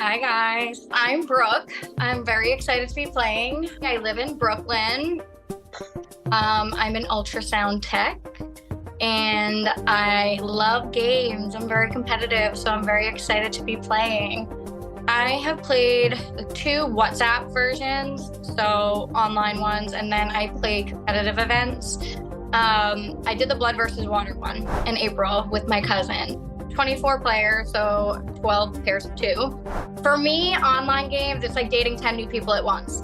Hi guys, I'm Brooke. I'm very excited to be playing. I live in Brooklyn. I'm an ultrasound tech and I love games. I'm very competitive, so I'm very excited to be playing. I have played the two WhatsApp versions, so online ones, and then I play competitive events. I did the Blood versus Water one in April with my cousin. 24 players, so 12 pairs of two. For me, online games, it's like dating 10 new people at once.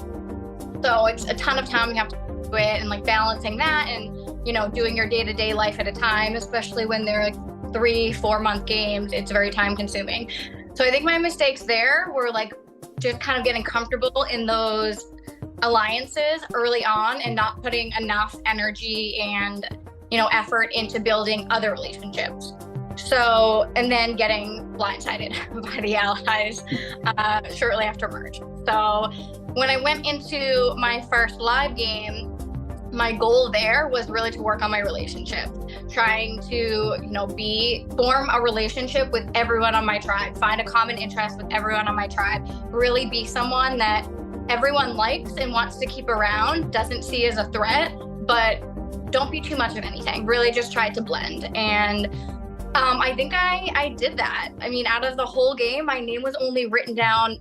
So it's a ton of time you have to do it and like balancing that and, doing your day-to-day life at a time, especially when they're like 3-4 month games, it's very time consuming. So I think my mistakes there were like just kind of getting comfortable in those alliances early on and not putting enough energy and, effort into building other relationships. So, and then getting blindsided by the allies shortly after merge. So when I went into my first live game, my goal there was really to work on my relationship, trying to, form a relationship with everyone on my tribe, find a common interest with everyone on my tribe, really be someone that everyone likes and wants to keep around, doesn't see as a threat, but don't be too much of anything. Really just try to blend. And I think I did that. I mean, out of the whole game, my name was only written down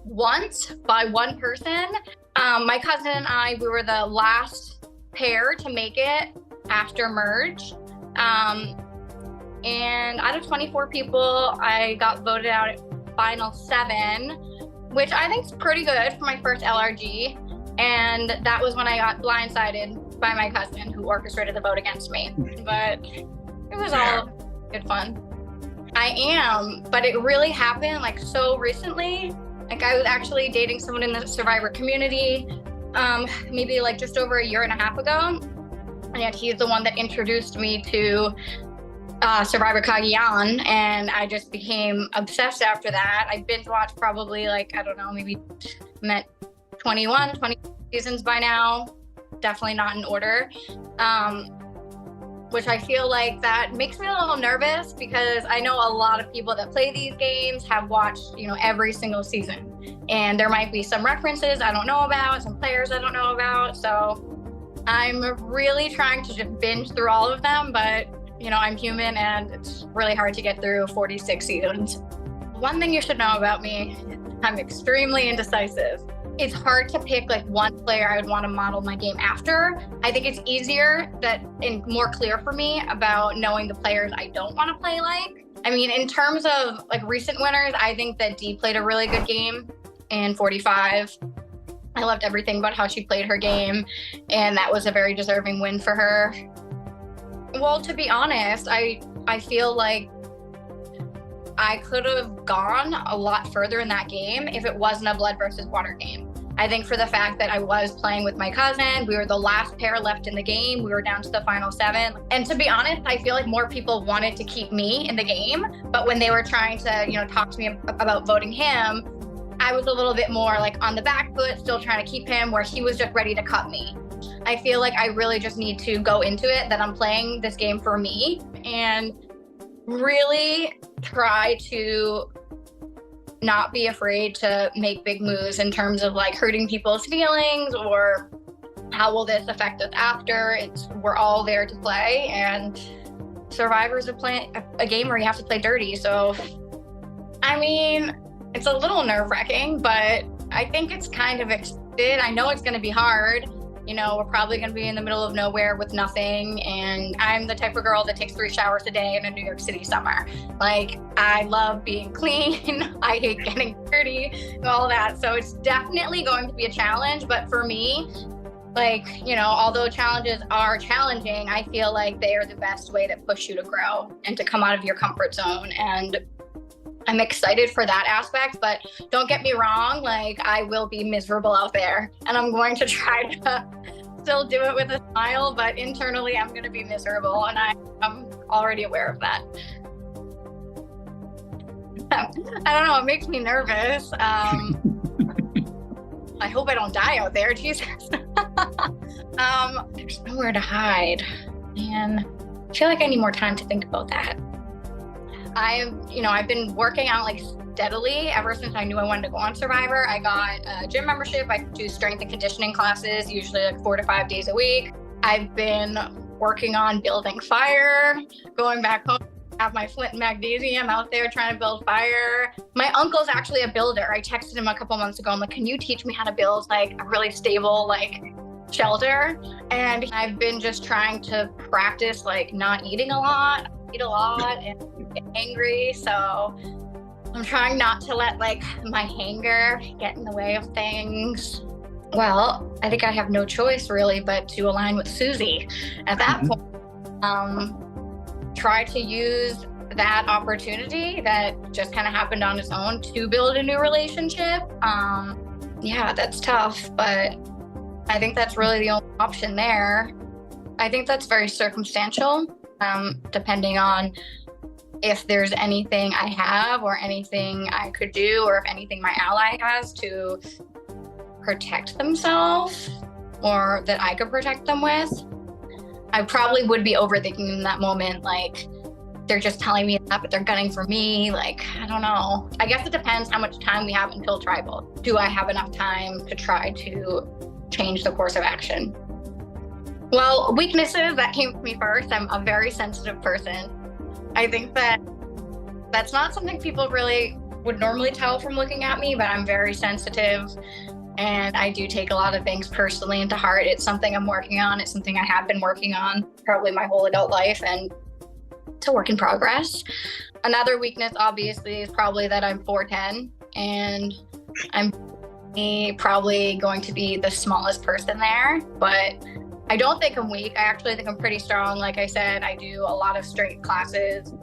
once by one person. My cousin and I, we were the last pair to make it after merge. And out of 24 people, I got voted out at final 7, which I think is pretty good for my first LRG. And that was when I got blindsided by my cousin who orchestrated the vote against me. But it was all good fun. I am, but it really happened like so recently. Like I was actually dating someone in the Survivor community, maybe like just over a year and a half ago. And he's the one that introduced me to Survivor Cagayan, and I just became obsessed after that. I binge watched probably like, I don't know, maybe I'm at 20 seasons by now. Definitely not in order. Which I feel like that makes me a little nervous because I know a lot of people that play these games have watched, every single season. And there might be some references I don't know about, some players I don't know about. So I'm really trying to just binge through all of them, but I'm human and it's really hard to get through 46 seasons. One thing you should know about me, I'm extremely indecisive. It's hard to pick like one player I would want to model my game after. I think it's easier and more clear for me about knowing the players I don't want to play like. I mean, in terms of like recent winners, I think that Dee played a really good game in 45. I loved everything about how she played her game, and that was a very deserving win for her. Well, to be honest, I feel like I could have gone a lot further in that game if it wasn't a Blood versus Water game. I think for the fact that I was playing with my cousin, we were the last pair left in the game. We were down to the final 7. And to be honest, I feel like more people wanted to keep me in the game. But when they were trying to, talk to me about voting him, I was a little bit more like on the back foot, still trying to keep him where he was just ready to cut me. I feel like I really just need to go into it that I'm playing this game for me and really try to not be afraid to make big moves in terms of like hurting people's feelings or how will this affect us after. We're all there to play, and Survivor's a game where you have to play dirty. So, I mean, it's a little nerve-wracking, but I think it's kind of expected. I know it's going to be hard. We're probably going to be in the middle of nowhere with nothing. And I'm the type of girl that takes 3 showers a day in a New York City summer. Like, I love being clean. I hate getting dirty and all that. So it's definitely going to be a challenge. But for me, like, although challenges are challenging, I feel like they are the best way to push you to grow and to come out of your comfort zone. And I'm excited for that aspect, but don't get me wrong, like I will be miserable out there and I'm going to try to still do it with a smile, but internally I'm going to be miserable and I'm already aware of that. I don't know, it makes me nervous. I hope I don't die out there, Jesus. There's nowhere to hide, and I feel like I need more time to think about that. I've been working out like steadily ever since I knew I wanted to go on Survivor. I got a gym membership. I do strength and conditioning classes, usually like 4 to 5 days a week. I've been working on building fire, going back home, have my flint and magnesium out there trying to build fire. My uncle's actually a builder. I texted him a couple months ago. I'm like, can you teach me how to build like a really stable like shelter? And I've been just trying to practice like not eating a lot, eat a lot and get angry. So I'm trying not to let like my anger get in the way of things. Well, I think I have no choice really but to align with Susie at that point. Try to use that opportunity that just kind of happened on its own to build a new relationship. Yeah, that's tough, but I think that's really the only option there. I think that's very circumstantial, depending on if there's anything I have or anything I could do, or if anything my ally has to protect themselves or that I could protect them with. I probably would be overthinking in that moment, like they're just telling me that, but they're gunning for me. Like, I don't know. I guess it depends how much time we have until tribal. Do I have enough time to try to change the course of action? Well, weaknesses, that came to me first. I'm a very sensitive person. I think that that's not something people really would normally tell from looking at me, but I'm very sensitive. And I do take a lot of things personally into heart. It's something I'm working on. It's something I have been working on probably my whole adult life, and it's a work in progress. Another weakness, obviously, is probably that I'm 4'10", and I'm probably going to be the smallest person there. But I don't think I'm weak. I actually think I'm pretty strong. Like I said, I do a lot of strength classes,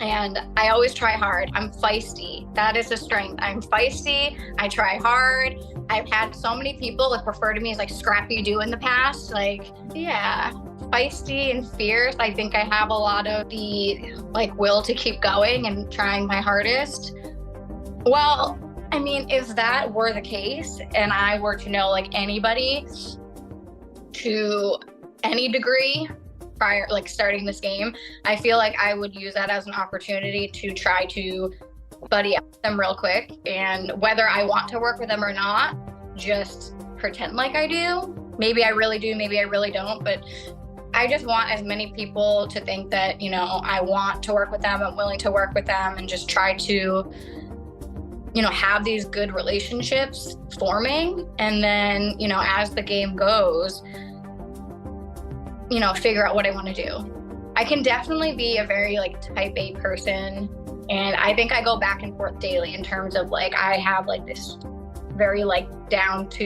and I always try hard. I'm feisty. That is a strength. I'm feisty. I try hard. I've had so many people like refer to me as like Scrappy Doo in the past. Like, yeah, feisty and fierce. I think I have a lot of the like will to keep going and trying my hardest. Well, I mean, if that were the case and I were to know like anybody to any degree prior, like starting this game, I feel like I would use that as an opportunity to try to buddy up them real quick, and whether I want to work with them or not, just pretend like I do. Maybe I really do, maybe I really don't, but I just want as many people to think that, you know, I want to work with them, I'm willing to work with them, and just try to, you know, have these good relationships forming. And then, you know, as the game goes, you know, figure out what I want to do. I can definitely be a very like type A person. And I think I go back and forth daily in terms of like, I have like this very like down to,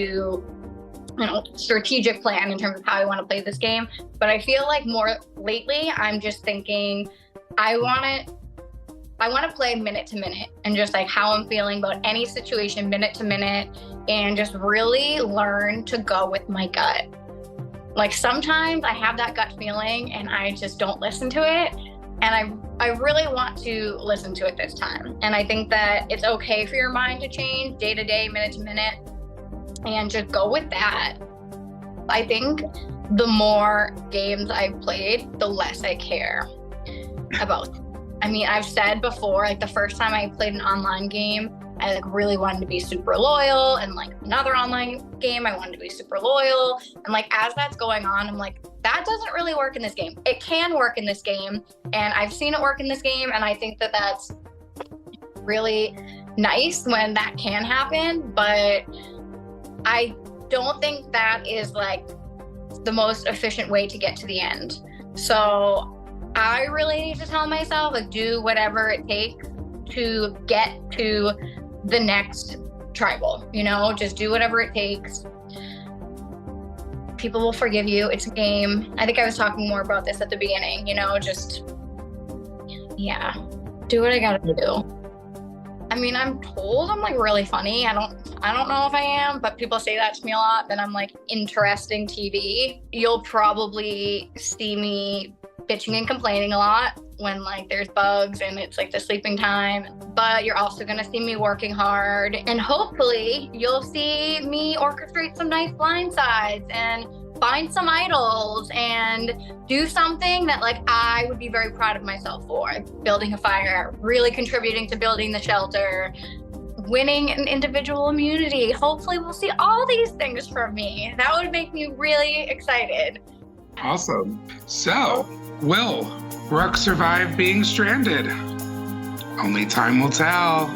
you know, strategic plan in terms of how I want to play this game. But I feel like more lately, I'm just thinking, I want to play minute to minute and just like how I'm feeling about any situation minute to minute, and just really learn to go with my gut. Like sometimes I have that gut feeling and I just don't listen to it. And I really want to listen to it this time. And I think that it's okay for your mind to change day to day, minute to minute, and just go with that. I think the more games I've played, the less I care about them. I mean, I've said before, like the first time I played an online game, I like really wanted to be super loyal, and like another online game, I wanted to be super loyal. And like, as that's going on, I'm like, that doesn't really work in this game. It can work in this game, and I've seen it work in this game. And I think that that's really nice when that can happen, but I don't think that is like the most efficient way to get to the end. So I really need to tell myself, like, do whatever it takes to get to the next tribal, you know, just do whatever it takes. People will forgive you. It's a game. I think I was talking more about this at the beginning, you know, just, yeah, do what I gotta do. I mean, I'm told I'm like really funny. I don't know if I am, but people say that to me a lot, that I'm like interesting TV. You'll probably see me bitching and complaining a lot when like there's bugs and it's like the sleeping time, but you're also gonna see me working hard, and hopefully you'll see me orchestrate some nice blind sides and find some idols and do something that like I would be very proud of myself for. Building a fire, really contributing to building the shelter, winning an individual immunity. Hopefully we'll see all these things from me. That would make me really excited. Awesome. So, will Brooke survive being stranded? Only time will tell.